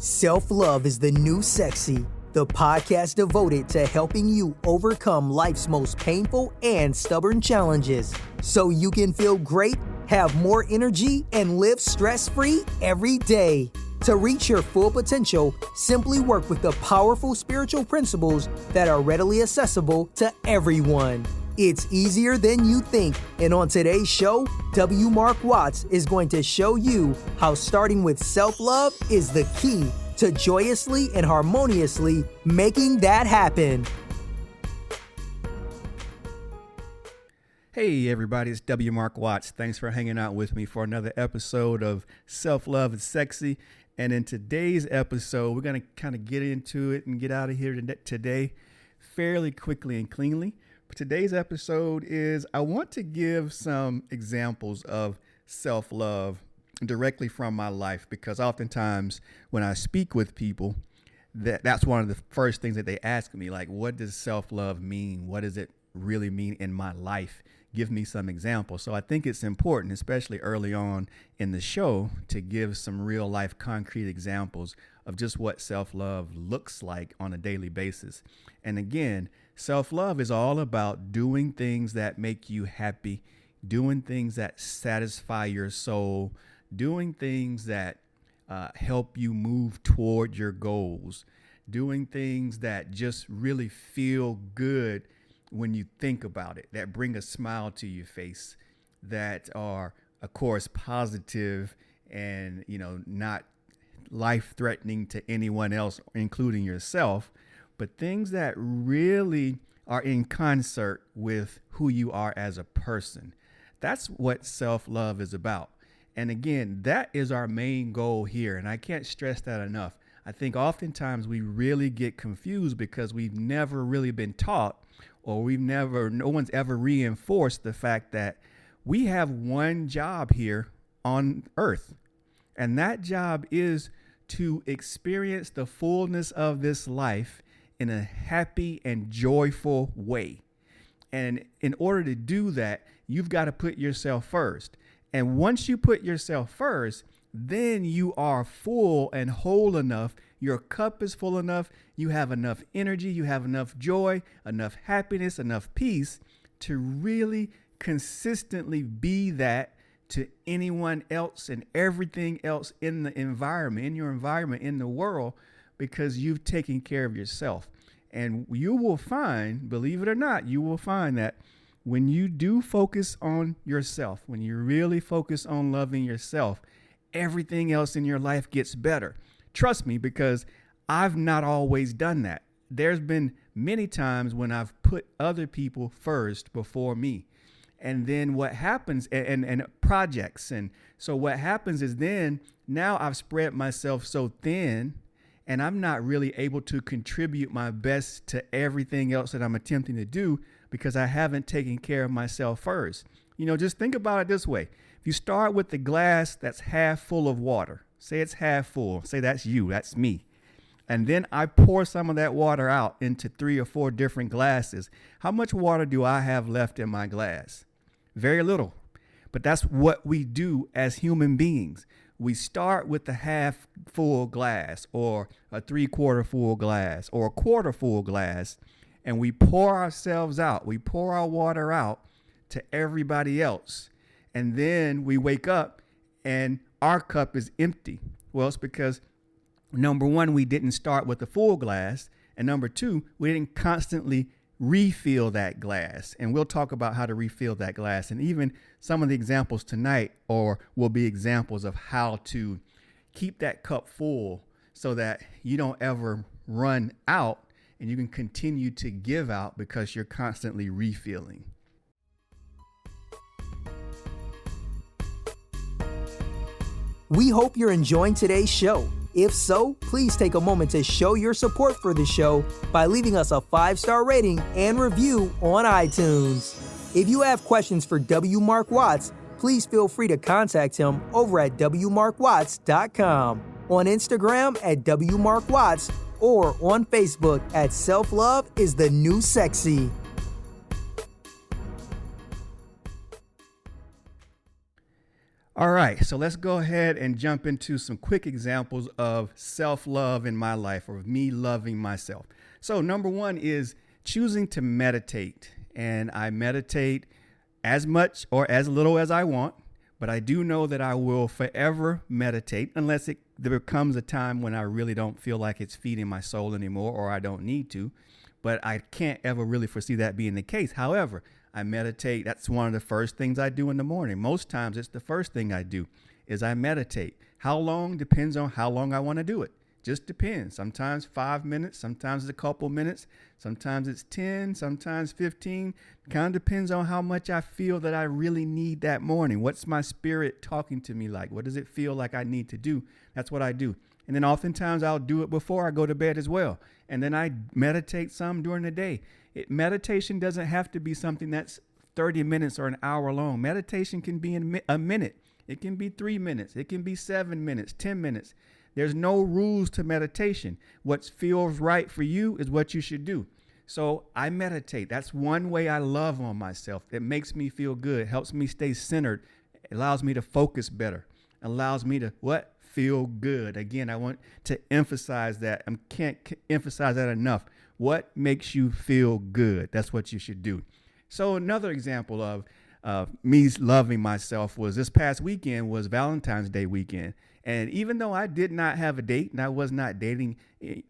Self-love is the new sexy, the podcast devoted to helping you overcome life's most painful and stubborn challenges so you can feel great, have more energy, and live stress-free every day. To reach your full potential, simply work with the powerful spiritual principles that are readily accessible to everyone. It's easier than you think, and on today's show, W. Mark Watts is going to show you how starting with self-love is the key to joyously and harmoniously making that happen. Hey everybody, it's W. Mark Watts. Thanks for hanging out with me for another episode of Self-Love is Sexy. And in today's episode, we're going to kind of get into it and get out of here today fairly quickly and cleanly. But today's episode is I want to give some examples of self-love directly from my life, because oftentimes when I speak with people, that's one of the first things that they ask me, like, what does self-love mean? What does it really mean in my life? Give me some examples. So I think it's important, especially early on in the show, to give some real life concrete examples of just what self-love looks like on a daily basis. And again, self-love is all about doing things that make you happy, doing things that satisfy your soul, doing things that help you move toward your goals, doing things that just really feel good when you think about it, that bring a smile to your face, that are, of course, positive and, not life-threatening to anyone else, including yourself, but things that really are in concert with who you are as a person. That's what self-love is about. And again, that is our main goal here. And I can't stress that enough. I think oftentimes we really get confused because we've never really been taught, or no one's ever reinforced the fact that we have one job here on earth. And that job is to experience the fullness of this life in a happy and joyful way. And in order to do that, you've got to put yourself first. And once you put yourself first, then you are full and whole enough. Your cup is full enough. You have enough energy. You have enough joy, enough happiness, enough peace to really consistently be that to anyone else and everything else in the environment, in your environment, in the world, because you've taken care of yourself. And you will find, believe it or not, you will find that when you do focus on yourself, when you really focus on loving yourself, everything else in your life gets better. Trust me, because I've not always done that. There's been many times when I've put other people first before me. And then what happens, and projects. And so what happens is then now I've spread myself so thin, and I'm not really able to contribute my best to everything else that I'm attempting to do because I haven't taken care of myself first. Just think about it this way. If you start with the glass that's half full of water, say it's half full, say that's you, that's me. And then I pour some of that water out into 3 or 4 different glasses. How much water do I have left in my glass? Very little. But that's what we do as human beings. We start with the half full glass, or a 3/4 full glass, or a 1/4 full glass, and we pour ourselves out. We pour our water out to everybody else. And then we wake up and our cup is empty. Well, it's because, number one, we didn't start with the full glass. And number two, we didn't constantly refill that glass. And we'll talk about how to refill that glass. And even some of the examples tonight will be examples of how to keep that cup full so that you don't ever run out and you can continue to give out because you're constantly refilling. We hope you're enjoying today's show. If so, please take a moment to show your support for the show by leaving us a 5-star rating and review on iTunes. If you have questions for W. Mark Watts, please feel free to contact him over at wmarkwatts.com, on Instagram at wmarkwatts, or on Facebook at Self-Love is the New Sexy. All right, so let's go ahead and jump into some quick examples of self-love in my life, or me loving myself. So number one is choosing to meditate. And I meditate as much or as little as I want, but I do know that I will forever meditate unless there comes a time when I really don't feel like it's feeding my soul anymore, or I don't need to. But I can't ever really foresee that being the case. However, I meditate. That's one of the first things I do in the morning. Most times it's the first thing I do is I meditate. How long depends on how long I want to do it. Just depends. Sometimes 5 minutes, sometimes it's a couple minutes, sometimes it's 10, sometimes 15. Kind of depends on how much I feel that I really need that morning. What's my spirit talking to me like? What does it feel like I need to do? That's what I do. And then oftentimes I'll do it before I go to bed as well. And then I meditate some during the day. Meditation doesn't have to be something that's 30 minutes or an hour long. Meditation can be a minute. It can be 3 minutes. It can be 7 minutes, 10 minutes. There's no rules to meditation. What feels right for you is what you should do. So I meditate. That's one way I love on myself. It makes me feel good. It helps me stay centered. It allows me to focus better. It allows me to feel good. Again, I want to emphasize that. I can't emphasize that enough. What makes you feel good? That's what you should do. So another example of me loving myself was this past weekend was Valentine's Day weekend. And even though I did not have a date and I was not dating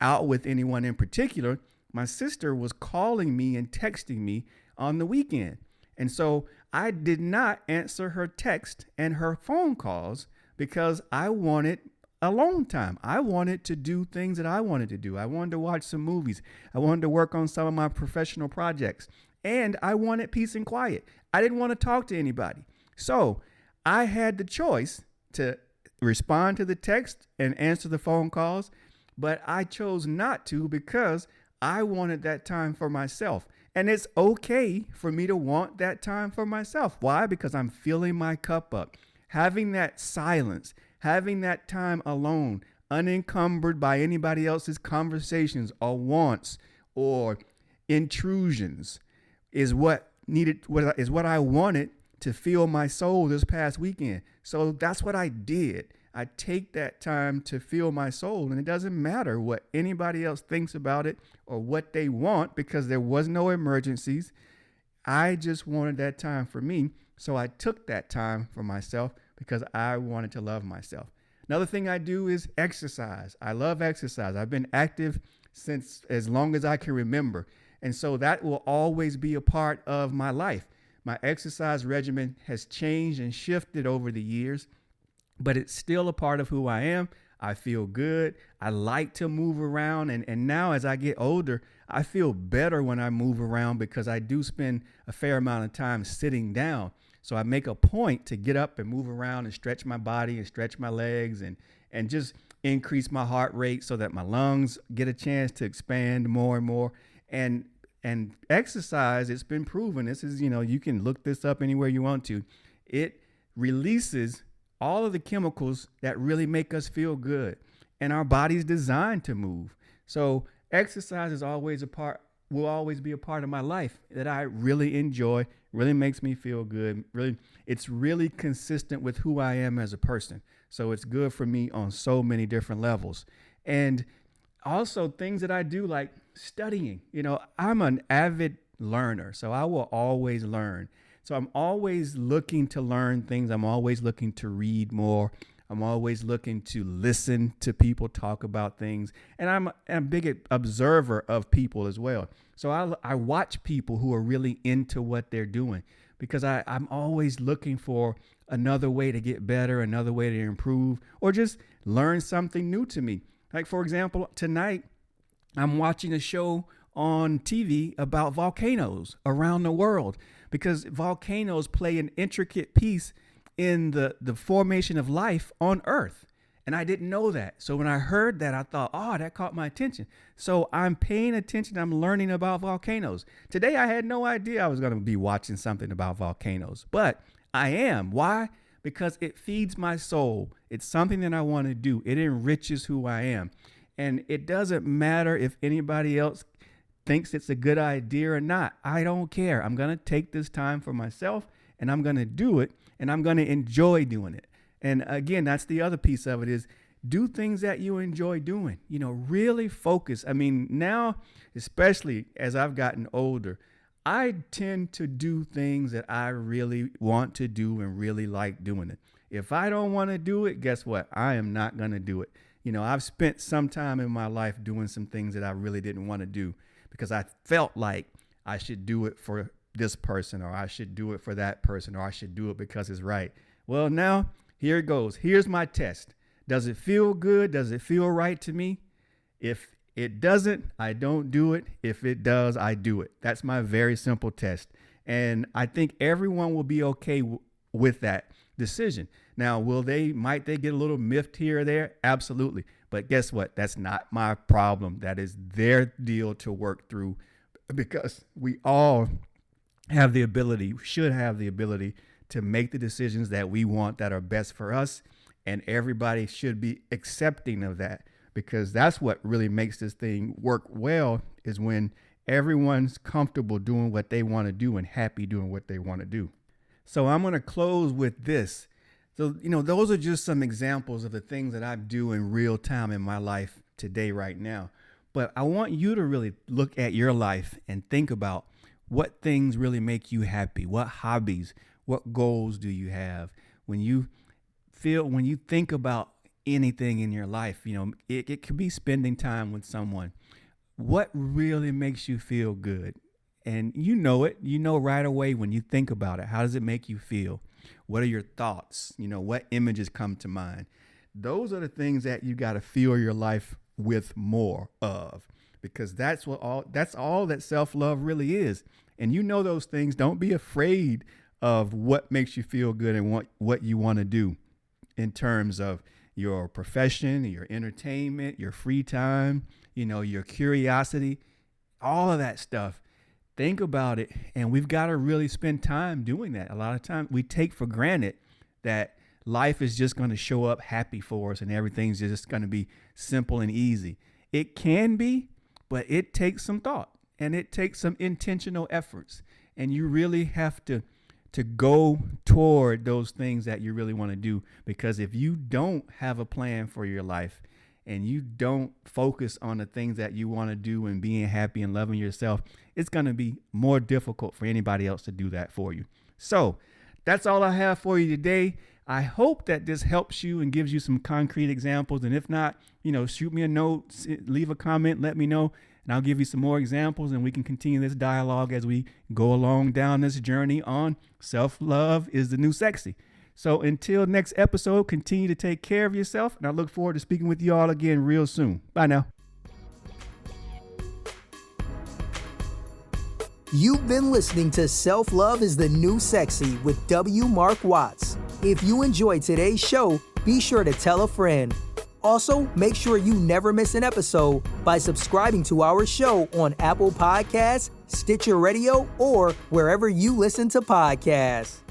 out with anyone in particular, my sister was calling me and texting me on the weekend. And so I did not answer her text and her phone calls because I wanted alone time. I wanted to do things that I wanted to do. I wanted to watch some movies. I wanted to work on some of my professional projects. And I wanted peace and quiet. I didn't want to talk to anybody. So I had the choice to respond to the text and answer the phone calls, but I chose not to because I wanted that time for myself. And it's okay for me to want that time for myself. Why? Because I'm filling my cup up. Having that silence, having that time alone, unencumbered by anybody else's conversations or wants or intrusions is what I wanted to fill my soul this past weekend. So that's what I did. I take that time to fill my soul, and it doesn't matter what anybody else thinks about it or what they want because there was no emergencies. I just wanted that time for me. So I took that time for myself because I wanted to love myself. Another thing I do is exercise. I love exercise. I've been active since as long as I can remember. And so that will always be a part of my life. My exercise regimen has changed and shifted over the years, but it's still a part of who I am. I feel good. I like to move around. And now as I get older, I feel better when I move around because I do spend a fair amount of time sitting down. So I make a point to get up and move around and stretch my body and stretch my legs and just increase my heart rate so that my lungs get a chance to expand more and more. And exercise, it's been proven. This is, you can look this up anywhere you want to. It releases all of the chemicals that really make us feel good. And our body's designed to move. So exercise is will always be a part of my life that I really enjoy, really makes me feel good. Really, it's really consistent with who I am as a person. So it's good for me on so many different levels. And also things that I do like studying. I'm an avid learner, so I will always learn. So I'm always looking to learn things. I'm always looking to read more. I'm always looking to listen to people talk about things. And I'm a big observer of people as well. So I watch people who are really into what they're doing because I'm always looking for another way to get better, another way to improve, or just learn something new to me. Like, for example, tonight I'm watching a show on TV about volcanoes around the world because volcanoes play an intricate piece in the formation of life on Earth. And I didn't know that. So when I heard that, I thought, that caught my attention. So I'm paying attention. I'm learning about volcanoes. Today, I had no idea I was going to be watching something about volcanoes, but I am. Why? Because it feeds my soul. It's something that I want to do. It enriches who I am. And it doesn't matter if anybody else thinks it's a good idea or not. I don't care. I'm going to take this time for myself and I'm going to do it and I'm going to enjoy doing it. And again, that's the other piece of it is do things that you enjoy doing, really focus. I mean, now, especially as I've gotten older, I tend to do things that I really want to do and really like doing it. If I don't want to do it, guess what? I am not going to do it. I've spent some time in my life doing some things that I really didn't want to do because I felt like I should do it for this person, or I should do it for that person, or I should do it because it's right. Well, now here it goes. Here's my test. Does it feel good? Does it feel right to me? If it doesn't, I don't do it. If it does, I do it. That's my very simple test. And I think everyone will be okay with that decision. Now, might they get a little miffed here or there? Absolutely. But guess what? That's not my problem. That is their deal to work through, because we all have the ability, should have the ability to make the decisions that we want that are best for us. And everybody should be accepting of that, because that's what really makes this thing work well, is when everyone's comfortable doing what they want to do and happy doing what they want to do. So I'm going to close with this. So, those are just some examples of the things that I do in real time in my life today, right now. But I want you to really look at your life and think about what things really make you happy. What hobbies, what goals do you have? When you think about anything in your life, it could be spending time with someone. What really makes you feel good? And it, right away when you think about it. How does it make you feel? What are your thoughts? What images come to mind? Those are the things that you got to fill your life with more of, because that's all that self-love really is. And those things. Don't be afraid of what makes you feel good and what you want to do in terms of your profession, your entertainment, your free time, your curiosity, all of that stuff. Think about it. And we've got to really spend time doing that. A lot of times we take for granted that life is just going to show up happy for us and everything's just going to be simple and easy. It can be, but it takes some thought and it takes some intentional efforts. And you really have to go toward those things that you really want to do. Because if you don't have a plan for your life and you don't focus on the things that you want to do and being happy and loving yourself, it's going to be more difficult for anybody else to do that for you. So that's all I have for you today. I hope that this helps you and gives you some concrete examples. And if not, shoot me a note, leave a comment, let me know. And I'll give you some more examples, and we can continue this dialogue as we go along down this journey on self-love is the new sexy. So until next episode, continue to take care of yourself, and I look forward to speaking with you all again real soon. Bye now. You've been listening to Self-Love is the New Sexy with W. Mark Watts. If you enjoyed today's show, be sure to tell a friend. Also, make sure you never miss an episode by subscribing to our show on Apple Podcasts, Stitcher Radio, or wherever you listen to podcasts.